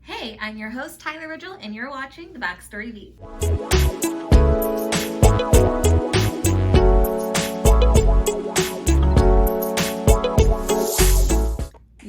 Hey, I'm your host, Tyler Ridgel, and you're watching The Backstory V.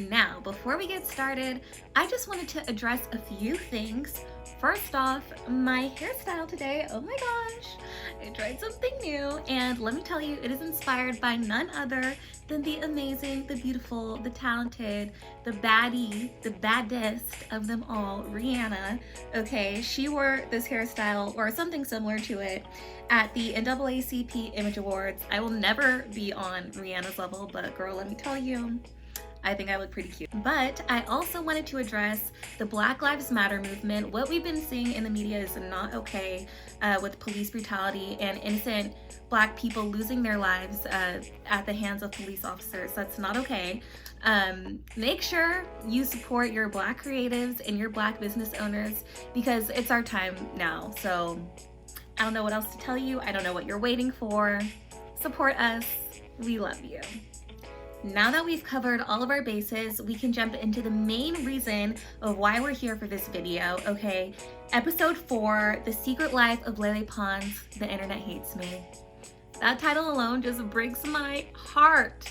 Now, before we get started, I just wanted to address a few things. First off, my hairstyle today, oh my gosh, I tried something new, and let me tell you, it is inspired by none other than the amazing, the beautiful, the talented, the baddie, the baddest of them all, Rihanna. Okay, she wore this hairstyle or something similar to it at the NAACP Image Awards. I will never be on Rihanna's level, but girl, let me tell you, I think I look pretty cute. But I also wanted to address the Black Lives Matter movement. What we've been seeing in the media is not okay with police brutality and innocent Black people losing their lives at the hands of police officers. That's not okay. Make sure you support your Black creatives and your Black business owners because it's our time now. So I don't know what else to tell you. I don't know what you're waiting for. Support us. We love you. Now that we've covered all of our bases, we can jump into the main reason of why we're here for this video, okay? Episode 4, The Secret Life of LELE PONS, The Internet Hates Me. That title alone just breaks my heart.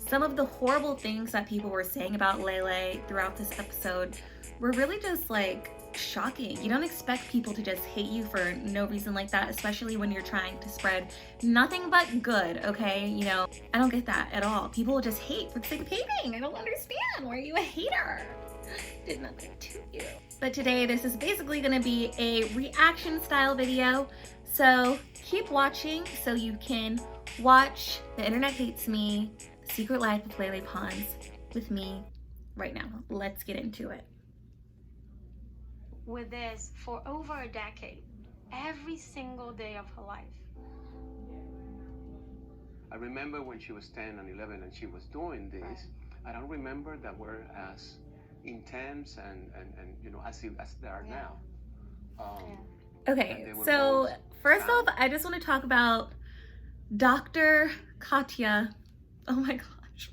Some of the horrible things that people were saying about LELE throughout this episode were really just like shocking. You don't expect people to just hate you for no reason like that, especially when you're trying to spread nothing but good, okay? You know, I don't get that at all. People will just hate for the sake of hating. I don't understand. Why are you a hater? Did nothing to you. But today, this is basically gonna be a reaction style video. So keep watching so you can watch The Internet Hates Me, The Secret Life of LELE PONS with me right now. Let's get into it. With this for over a decade, every single day of her life. I remember when she was 10 and 11 and she was doing this, Right. I don't remember that were as intense and you know, as they are Yeah. now. Okay, And they were so both first off, found. I just want to talk about Dr. Katya. Oh my gosh.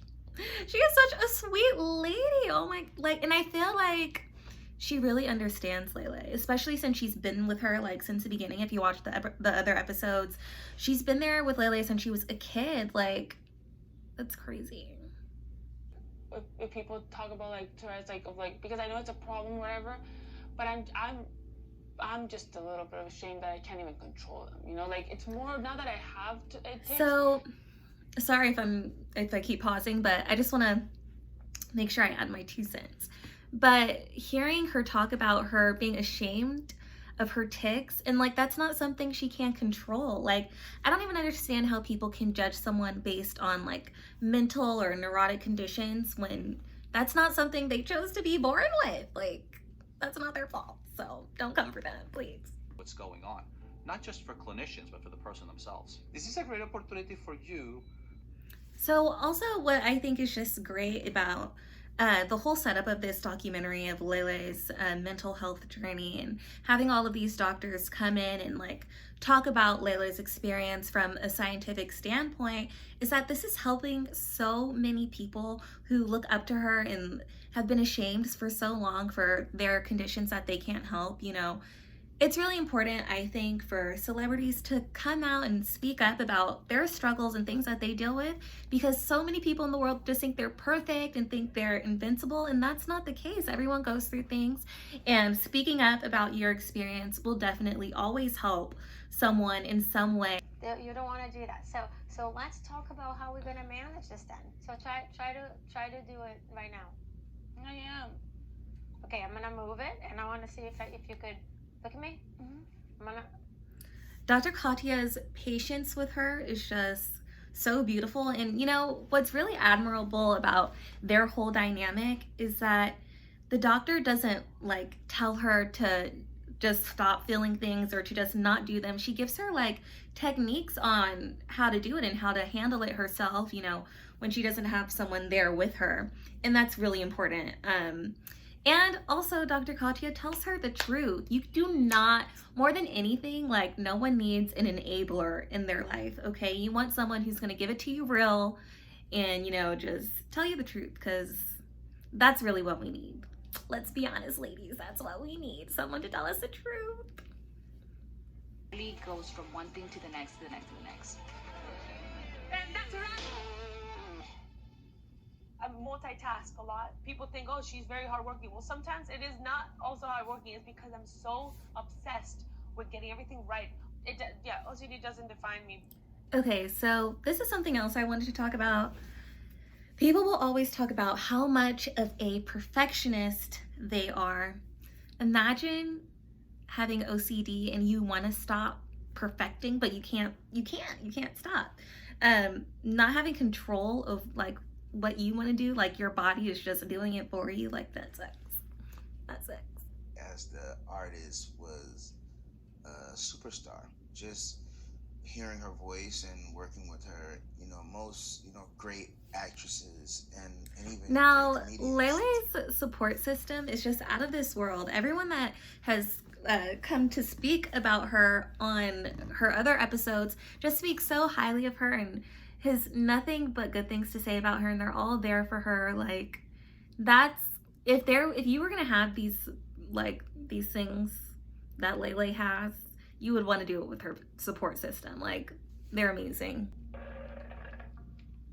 She is such a sweet lady. Oh my, like, and I feel like she really understands LELE, especially since she's been with her like since the beginning. If you watch the other episodes, she's been there with LELE since she was a kid. Like, that's crazy. If people talk about like Tourette's, because I know it's a problem, whatever, but I'm just a little bit ashamed that I can't even control them. You know, like it's more now that I have to. It takes, So, sorry if I keep pausing, but I just want to make sure I add my 2 cents. But hearing her talk about her being ashamed of her tics, and like that's not something she can control. Like, I don't even understand how people can judge someone based on like mental or neurotic conditions when that's not something they chose to be born with. Like, that's not their fault. So don't come for them, please. What's going on, not just for clinicians, but for the person themselves. This is a great opportunity for you. So also what I think is just great about the whole setup of this documentary of LELE's mental health journey and having all of these doctors come in and like talk about LELE's experience from a scientific standpoint is that this is helping so many people who look up to her and have been ashamed for so long for their conditions that they can't help. You know, it's really important, I think, for celebrities to come out and speak up about their struggles and things that they deal with, because so many people in the world just think they're perfect and think they're invincible, and that's not the case. Everyone goes through things, and speaking up about your experience will definitely always help someone in some way. You don't want to do that. So let's talk about how we're gonna manage this then. So try to do it right now. I am. Okay, I'm gonna move it, and I want to see if you could look at me. I'm gonna. Dr. Katya's patience with her is just so beautiful. And you know, what's really admirable about their whole dynamic is that the doctor doesn't like tell her to just stop feeling things or to just not do them. She gives her like techniques on how to do it and how to handle it herself, you know, when she doesn't have someone there with her. And that's really important. And also Dr. Katya tells her the truth. You do not, more than anything, like no one needs an enabler in their life, okay? You want someone who's gonna give it to you real and, you know, just tell you the truth, because that's really what we need. let's be honest, ladies, that's what we need. Someone to tell us the truth. Really goes from one thing to the next, to the next, to the next. And that's right. I multitask a lot. People think, oh, she's very hardworking. Well, sometimes it is not also hardworking. It's because I'm so obsessed with getting everything right. OCD doesn't define me. Okay, so this is something else I wanted to talk about. People will always talk about how much of a perfectionist they are. Imagine having OCD and you want to stop perfecting, but you can't stop. Not having control of like what you want to do, like your body is just doing it for you, like that sucks. That sucks. As the artist was a superstar. Just hearing her voice and working with her, most, great actresses and even Now, great comedians. LELE's support system is just out of this world. Everyone that has come to speak about her on her other episodes just speaks so highly of her and has nothing but good things to say about her, and they're all there for her. Like, that's if you were gonna have these things that LELE has, you would want to do it with her support system. Like, they're amazing.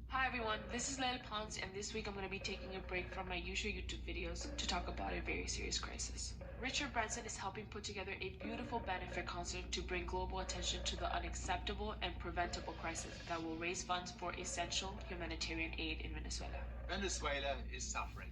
Hi everyone, this is LELE PONS, and this week I'm going to be taking a break from my usual YouTube videos to talk about a very serious crisis. Richard Branson is helping put together a beautiful benefit concert to bring global attention to the unacceptable and preventable crisis that will raise funds for essential humanitarian aid in Venezuela. Venezuela is suffering.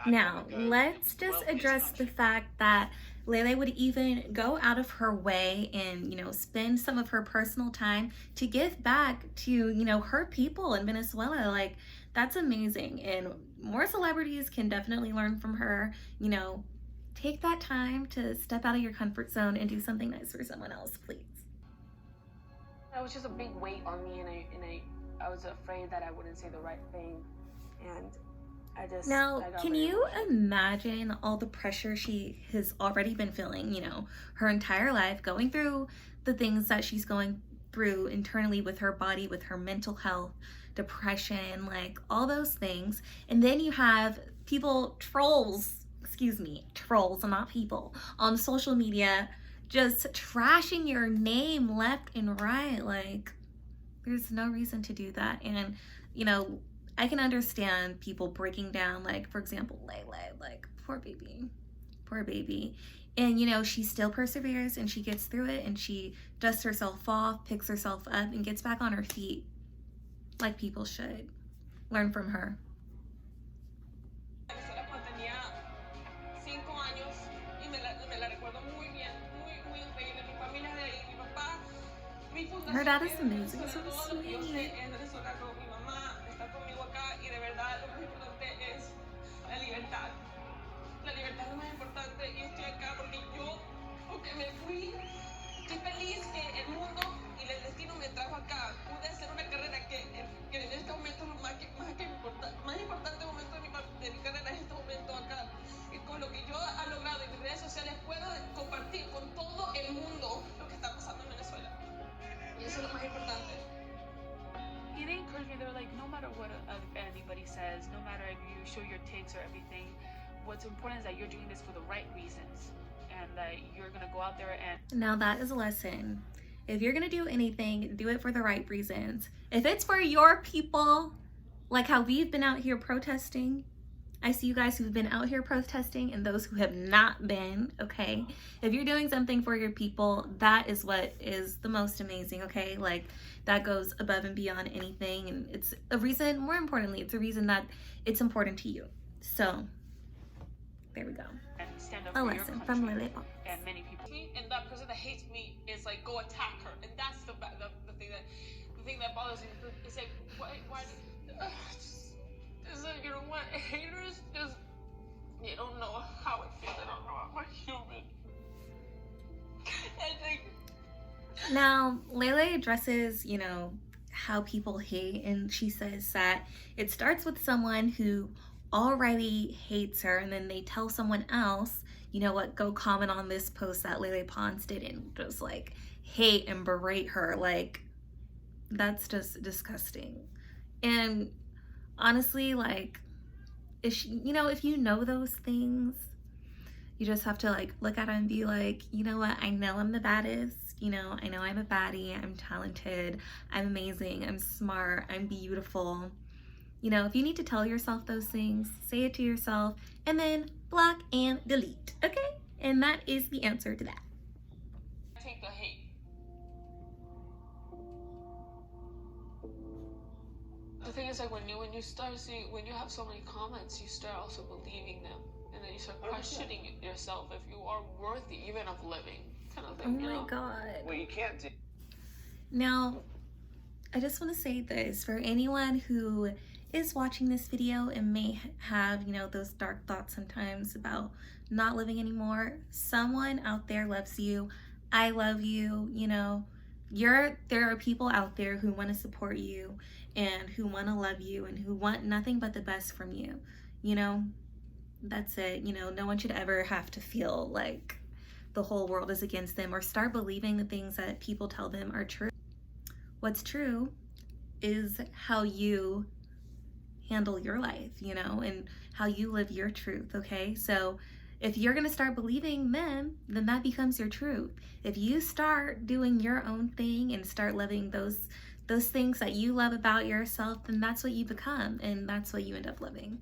Now, let's just address the fact that LELE would even go out of her way and, spend some of her personal time to give back to, her people in Venezuela. Like, that's amazing. And more celebrities can definitely learn from her. Take that time to step out of your comfort zone and do something nice for someone else, please. That was just a big weight on me, and I was afraid that I wouldn't say the right thing, and Now, can you imagine all the pressure she has already been feeling, her entire life, going through the things that she's going through internally with her body, with her mental health, depression, like all those things. And then you have trolls, and not people, on social media just trashing your name left and right. Like, there's no reason to do that. And, I can understand people breaking down, like, for example, LELE, like, poor baby. And, she still perseveres and she gets through it and she dusts herself off, picks herself up, and gets back on her feet like people should. Learn from her. Her dad is amazing, so sweet. La libertad es lo más importante y estoy acá porque yo, aunque me fui, estoy feliz que el mundo y el destino me trajo acá. Pude hacer una carrera que en este momento es lo más importante momento de mi carrera es este momento acá. Y con lo que yo he logrado en mis redes sociales puedo compartir con todo el mundo lo que está pasando en Venezuela. Y eso es lo más importante. Yeah, they encourage me. They're like, no matter what anybody says, no matter if you show your tits or everything, what's important is that you're doing this for the right reasons and that you're going to go out there and... Now, that is a lesson. If you're going to do anything, do it for the right reasons. If it's for your people, like how we've been out here protesting, I see you guys who've been out here protesting and those who have not been, okay? If you're doing something for your people, that is what is the most amazing, okay? Like, that goes above and beyond anything, and it's a reason, more importantly, it's a reason that it's important to you. So, there we go. And stand up A for your lesson country. from LELE. And many people. And that person that hates me is like, go attack her, and that's the thing that bothers me. It's like, why it's like, you know what, haters just, they don't know how it feels. They don't know I'm a human. I think. Now, LELE addresses, how people hate, and she says that it starts with someone who already hates her, and then they tell someone else, go comment on this post that LELE PONS did, and just like hate and berate her. Like, that's just disgusting. And honestly, like, if if you know those things, you just have to like look at it and be like, you know what, I know I'm the baddest, I know I'm a baddie, I'm talented, I'm amazing, I'm smart, I'm beautiful. If you need to tell yourself those things, say it to yourself and then block and delete, okay? And that is the answer to that. Take the hate. The thing is, like, when you start seeing, when you have so many comments, you start also believing them, and then you start questioning yourself if you are worthy even of living, kind of thing. Oh my God. Well, you can't do. Now, I just want to say this for anyone who is watching this video and may have, those dark thoughts sometimes about not living anymore. Someone out there loves you. I love you. There are people out there who want to support you and who want to love you and who want nothing but the best from you. That's it. No one should ever have to feel like the whole world is against them or start believing the things that people tell them are true. What's true is how you handle your life, and how you live your truth, okay? So if you're gonna start believing them, then that becomes your truth. If you start doing your own thing and start living those things that you love about yourself, then that's what you become, and that's what you end up living.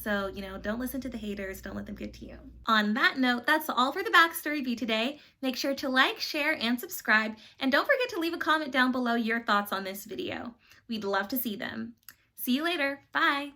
So, don't listen to the haters, don't let them get to you. On that note, that's all for the backstory review today. Make sure to like, share, and subscribe, and don't forget to leave a comment down below your thoughts on this video. We'd love to see them. See you later. Bye.